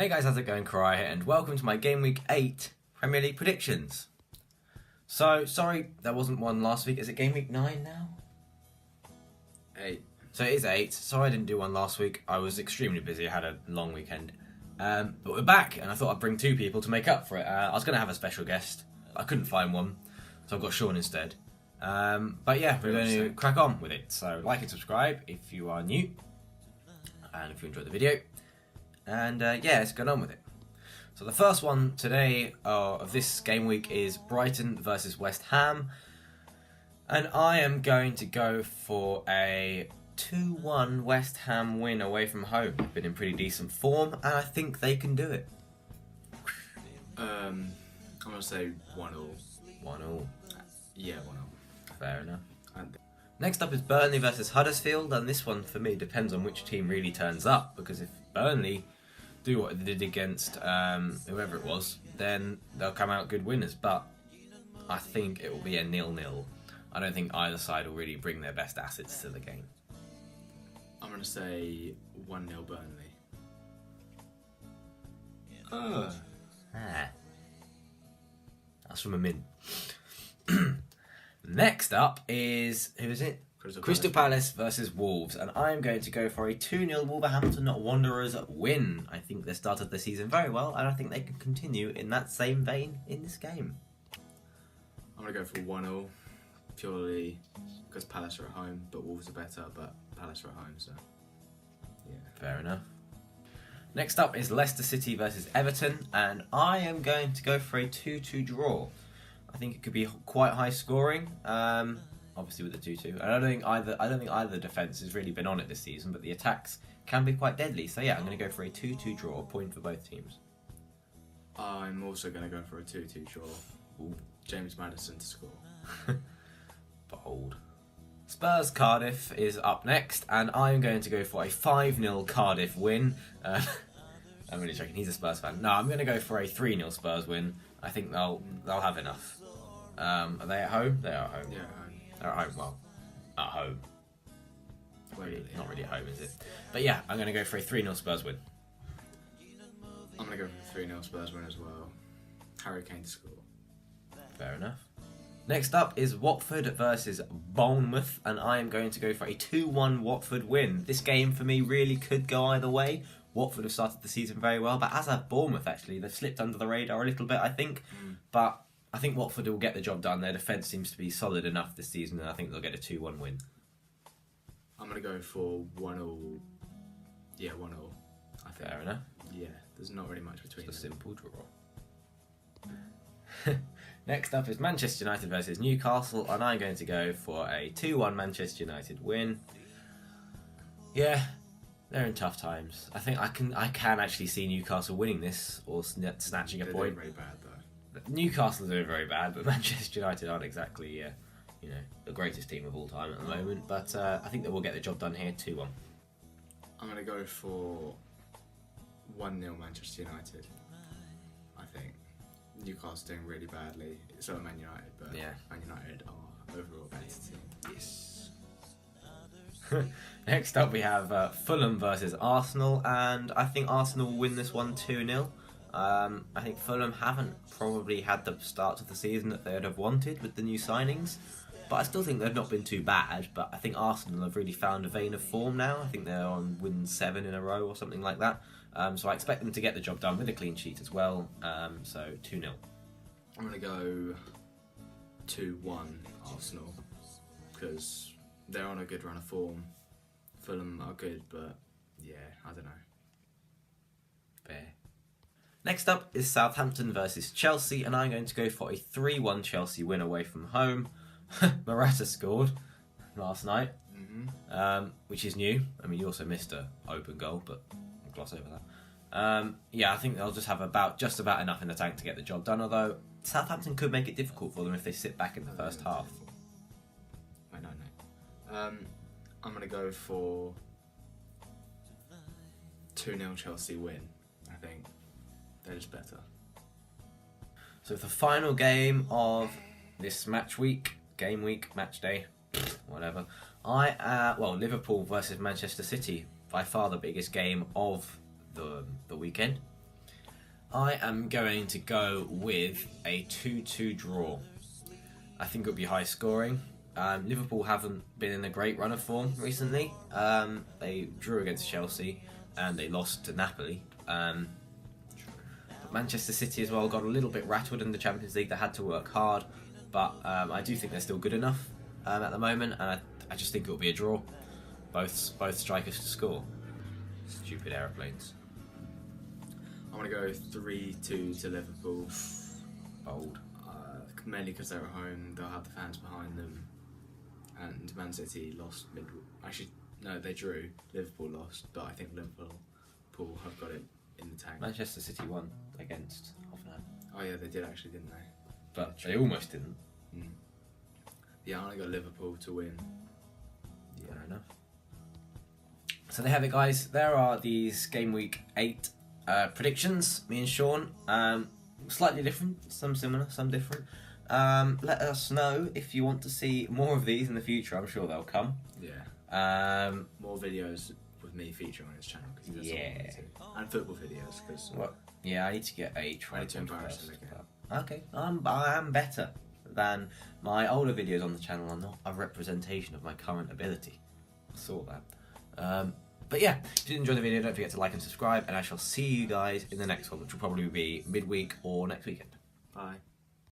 Hey guys, how's it going? Karai here, and welcome to my Game Week 8 Premier League predictions. So, sorry there wasn't one last week. Is it Game Week 9 now? 8. So it is 8. Sorry I didn't do one last week. I was extremely busy. I had a long weekend. But we're back, and I thought I'd bring two people to make up for it. I was going to have a special guest. I couldn't find one, so I've got Sean instead. But yeah, we're going to crack on with it. So like and subscribe if you are new, and if you enjoyed the video. And yeah, let's get on with it. So the first one today of this game week is Brighton versus West Ham. And I am going to go for a 2-1 West Ham win away from home. They've been in pretty decent form, and I think they can do it. I'm going to say 1-1. 1-1. Yeah, 1-1. Fair enough. And Next up is Burnley versus Huddersfield, and this one for me depends on which team really turns up, because if Burnley do what they did against whoever it was, then they'll come out good winners, but I think it will be a 0-0. I don't think either side will really bring their best assets to the game. I'm going to say 1-0 Burnley. That's from a min. Next up is, who is it? Crystal Palace versus Wolves, and I'm going to go for a 2-0 Wolverhampton Wanderers win. I think they started the season very well, and I think they can continue in that same vein in this game. I'm going to go for 1-0, purely because Palace are at home, but Wolves are better, but Palace are at home, so yeah. Fair enough. Next up is Leicester City versus Everton, and I am going to go for a 2-2 draw. I think it could be quite high scoring. Obviously with the 2-2. I don't think either defence has really been on it this season, but the attacks can be quite deadly. So yeah, I'm going to go for a 2-2 draw, point for both teams. I'm also going to go for a 2-2 draw. Ooh. James Maddison to score. Bold. Spurs Cardiff is up next, and I'm going to go for a 5-0 Cardiff win. I'm really joking, he's a Spurs fan. No, I'm going to go for a 3-0 Spurs win. I think they'll have enough. Are they at home? They are at home. Yeah, at home. They're at home, well, at home. Really, not really at home, is it? But yeah, I'm going to go for a 3-0 Spurs win. I'm going to go for a 3-0 Spurs win as well. Harry Kane to score. Fair enough. Next up is Watford versus Bournemouth, and I am going to go for a 2-1 Watford win. This game for me really could go either way. Watford have started the season very well, but as have Bournemouth actually. They've slipped under the radar a little bit, I think. But I think Watford will get the job done. Their defence seems to be solid enough this season, and I think they'll get a 2-1 win. I'm going to go for 1-0. Yeah, 1-0. I think. Fair enough. Yeah, there's not really much between Just a them. simple draw. Next up is Manchester United versus Newcastle, and I'm going to go for a 2-1 Manchester United win. Yeah, they're in tough times. I think I can actually see Newcastle winning this or snatching a They're point. doing very bad though. Newcastle are doing very bad, but Manchester United aren't exactly the greatest team of all time at the moment. But I think they will get the job done here, 2-1. I'm going to go for 1-0 Manchester United. I think Newcastle doing really badly. So are Man United, but Yeah. Man United are overall better team. Yes. Next up we have Fulham versus Arsenal, and I think Arsenal will win this one 2-0. I think Fulham haven't probably had the start to the season that they'd have wanted with the new signings, but I still think they've not been too bad. But I think Arsenal have really found a vein of form now. I think they're on win 7 in a row or something like that. So I expect them to get the job done with a clean sheet as well. So 2-0. I'm going to go 2-1 Arsenal because they're on a good run of form. Fulham are good, but yeah, I don't know. Fair. Next up is Southampton versus Chelsea, and I'm going to go for a 3-1 Chelsea win away from home. Morata scored last night, which is new. I mean, you also missed an open goal, but I'll gloss over that. Yeah, I think they'll just have just about enough in the tank to get the job done, although Southampton could make it difficult for them if they sit back in the first half. I don't know. I'm going to go for 2-0 Chelsea win, I think. They're just better. So the final game of this game week, match day, whatever. Liverpool versus Manchester City, by far the biggest game of the weekend. I am going to go with a 2-2 draw. I think it'll be high scoring. Liverpool haven't been in a great run of form recently. They drew against Chelsea and they lost to Napoli. But Manchester City as well got a little bit rattled in the Champions League. They had to work hard, but I do think they're still good enough at the moment, and I just think it'll be a draw. Both strikers to score. Stupid aeroplanes. I'm going to go 3-2 to Liverpool. Bold. Mainly because they're at home, they'll have the fans behind them. And Man City lost Actually, no, they drew. Liverpool lost, but I think Liverpool have got it in the tank. Manchester City won against Hoffenheim. Oh yeah, they did actually, didn't they? But they almost didn't. Yeah, I'm going to go Liverpool to win. Yeah, fair enough. So there have it, guys. There are these Game Week 8 predictions, me and Sean. Slightly different, some similar, some different. Let us know if you want to see more of these in the future. I'm sure they'll come. Yeah. More videos with me featuring on his channel. Cause he does and football videos. Cause yeah, I need to get a I need to embarrass him again. Okay, I am better than my older videos on the channel are not a representation of my current ability. I saw that. But yeah, if you did enjoy the video, don't forget to like and subscribe, and I shall see you guys in the next one, which will probably be midweek or next weekend. Bye.